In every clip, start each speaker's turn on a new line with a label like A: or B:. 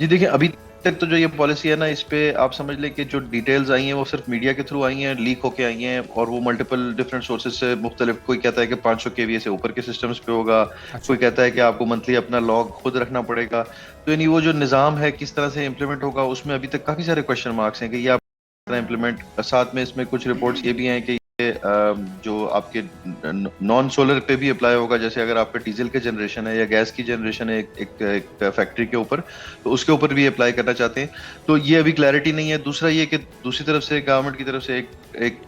A: जी देखिए, अभी तक तो जो ये पॉलिसी है ना, इस पे आप समझ लें कि जो डिटेल्स आई हैं वो सिर्फ मीडिया के थ्रू आई हैं, लीक होके आई हैं, और वो मल्टीपल डिफरेंट सोर्सेज से मुख्तलिफ। कोई कहता है कि 500 केवीए से ऊपर के सिस्टम्स पे होगा, कोई
B: अच्छा।
A: कहता है कि आपको मंथली अपना लॉग खुद रखना पड़ेगा। तो यानी वो जो निज़ाम है किस तरह से इम्प्लीमेंट होगा, उसमें अभी तक काफ़ी सारे क्वेश्चन मार्क्स हैं कि ये आप इम्प्लीमेंट। साथ में इसमें कुछ रिपोर्ट्स ये भी हैं कि ये जो आपके नॉन सोलर पे भी अप्लाई होगा। जैसे अगर आप पे डीजल के जनरेशन है या गैस की जनरेशन है एक फैक्ट्री के ऊपर, तो उसके ऊपर भी अप्लाई करना चाहते हैं। तो ये अभी क्लैरिटी नहीं है। दूसरा ये कि दूसरी तरफ से गवर्नमेंट की तरफ से एक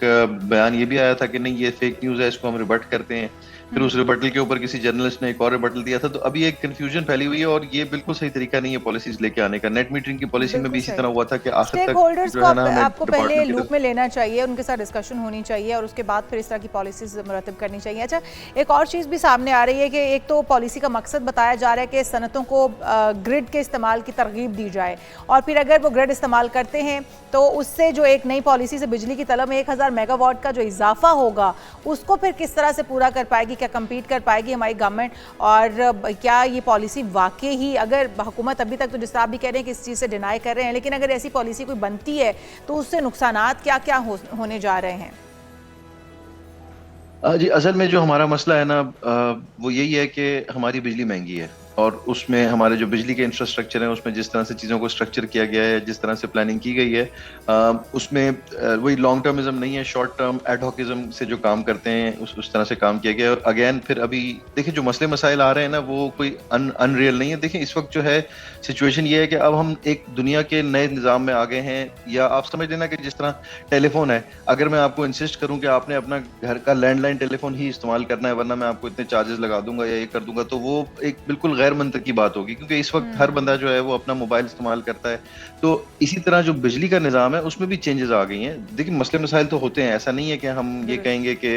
A: बयान ये भी आया था कि नहीं, ये फेक न्यूज़ है, इसको हम रिबट करते हैं। फिर उस रिबटल के ऊपर किसी जर्नलिस्ट ने एक और रिबटल दिया था। तो अभी एक कंफ्यूजन फैली हुई है, और ये बिल्कुल सही तरीका नहीं है पॉलिसीज लेके आने का। नेट मीटरिंग की पॉलिसी में भी
C: बिल्कुल
A: इसी
C: सही।
A: तरह हुआ था कि आखिर
C: स्टेक
A: तक
C: होल्डर्स
A: जो
C: को
A: है ना, हमें
C: आपको पहले
A: डिपार्टमेंट की
C: लूप
A: तरफ।
C: में लेना चाहिए, उनके साथ डिस्कशन होनी चाहिए और उसके बाद फिर इस तरह की पॉलिसीज मुरतब करनी चाहिए। अच्छा, एक और चीज़ भी सामने आ रही है कि एक तो पॉलिसी का मकसद बताया जा रहा है कि सनतों को ग्रिड के इस्तेमाल की तरगीब दी जाए, और फिर अगर वो ग्रिड इस्तेमाल करते हैं तो उससे जो एक नई पॉलिसी से बिजली की तलब में 1000 मेगावाट का जो इजाफा होगा, उसको फिर किस तरह से पूरा कर पाएगी, क्या कम्पीट कर पाएगी हमारी गवर्नमेंट? और क्या ये पॉलिसी वाकई ही, अगर हुकूमत अभी तक तो जिस तरह आप भी कह रहे हैं कि इस चीज़ से डिनाई कर रहे हैं, लेकिन अगर ऐसी पॉलिसी कोई बनती है तो उससे नुकसानात क्या क्या होने जा रहे हैं?
A: जी, असल में जो हमारा मसला है ना, वो यही है कि हमारी बिजली महंगी है, और उसमें हमारे जो बिजली के इंफ्रास्ट्रक्चर हैं, उसमें जिस तरह से चीज़ों को स्ट्रक्चर किया गया है, जिस तरह से प्लानिंग की गई है, उसमें वही लॉन्ग टर्मिज्म नहीं है, शॉर्ट टर्म एडहॉकिज्म से जो काम करते हैं उस तरह से काम किया गया है। और अगेन फिर अभी देखिए, जो मसले मसाइल आ रहे हैं ना, वो कोई अनरियल नहीं है। देखिए, इस वक्त जो है सिचुएशन ये है कि अब हम एक दुनिया के नए निज़ाम में आ गए हैं। या आप समझ लेना कि जिस तरह टेलीफोन है, अगर मैं आपको इंसिस्ट करूं कि आपने अपना घर का लैंडलाइन टेलीफोन ही इस्तेमाल करना है, वरना मैं आपको इतने चार्जेस लगा दूंगा या ये कर दूंगा, तो वो एक बिल्कुल गैर मंतकी की बात होगी, क्योंकि इस वक्त हर बंदा जो है वो अपना मोबाइल इस्तेमाल करता है। तो इसी तरह जो बिजली का निज़ाम है, उसमें भी चेंजेस आ गई हैं। देखिए, मसले मसाइल तो होते हैं, ऐसा नहीं है कि हम ये
C: दुरुस्त।
A: कहेंगे कि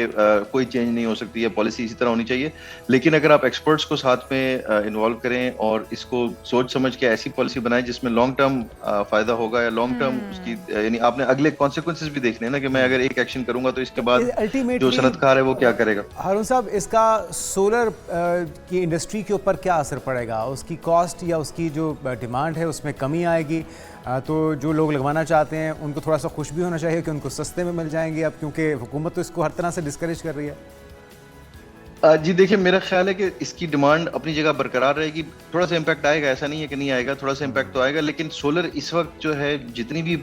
A: कोई चेंज नहीं हो सकती है, पॉलिसी इसी तरह होनी चाहिए। लेकिन अगर आप एक्सपर्ट्स को साथ में इन्वॉल्व करें और इसको सोच समझ के ऐसी पॉलिसी बनाएं जिसमें लॉन्ग टर्म फायदा होगा, या लॉन्ग टर्म उसकी यानी आपने अगले कॉन्सिक्वेंसेस भी देखने हैं ना, कि मैं अगर एक एक्शन करूंगा तो इसके बाद जो
B: अल्टीमेटली
A: सनतकार है वो क्या करेगा।
B: हारून साहब, इसका सोलर की इंडस्ट्री के ऊपर क्या असर पड़ेगा? उसकी कॉस्ट या उसकी जो डिमांड है उसमें कमी आएगी? तो जो लोग लगवाना चाहते हैं उनको थोड़ा सा खुश भी होना चाहिए कि उनको सस्ते में मिल जाएंगे अब, क्योंकि हुकूमत तो इसको हर तरह से डिस्करेज कर रही है।
A: जी देखिए, मेरा ख्याल है कि इसकी डिमांड अपनी जगह बरकरार रहेगी। थोड़ा सा इम्पैक्ट आएगा, ऐसा नहीं है कि नहीं आएगा, थोड़ा सा इम्पैक्ट तो आएगा। लेकिन सोलर इस वक्त जो है, जितनी भी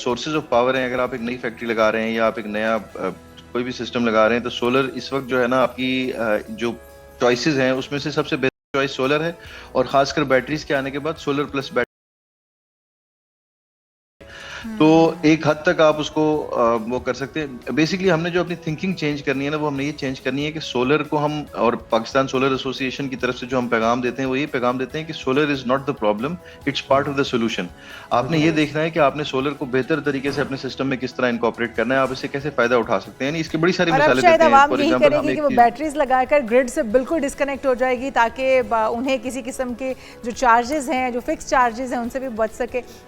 A: सोर्सेज ऑफ पावर हैं, अगर आप एक नई फैक्ट्री लगा रहे हैं या आप एक नया कोई भी सिस्टम लगा रहे हैं, तो सोलर इस वक्त जो है ना, आपकी जो चॉइसेस हैं उसमें से सबसे बेस्ट चॉइस सोलर है। और खासकर बैटरीज के आने के बाद सोलर प्लस, तो एक हद तक आप उसको वो कर सकते हैं। बेसिकली हमने जो अपनी थिंकिंग चेंज करनी है ना, वो हमने ये चेंज करनी है कि सोलर को हम, और पाकिस्तान सोलर एसोसिएशन की तरफ से जो हम पैगाम देते हैं, वो ये पैगाम देते हैं कि solar is not the problem, it's part of the solution. आपने ये
C: दुरुस्त।
A: देखना है कि आपने सोलर को बेहतर तरीके से अपने सिस्टम में किस तरह इनकॉर्पोरेट करना है, आप इससे कैसे फायदा उठा सकते हैं। यानी इसकी बड़ी सारी
C: और अब
A: मिसालें
C: शायद
A: देते हैं।
C: आवाम
A: फॉर
C: यही
A: एग्जाम्पल, हम
C: करेगी कि
A: एक
C: वो
A: चीज।
C: बैटरीज लगाकर ग्रिड से बिल्कुल डिस्कनेक्ट हो जाएगी, ताकि उन्हें किसी किस्म के जो चार्जेस हैं, जो फिक्स चार्जेस हैं, उनसे भी बच सके।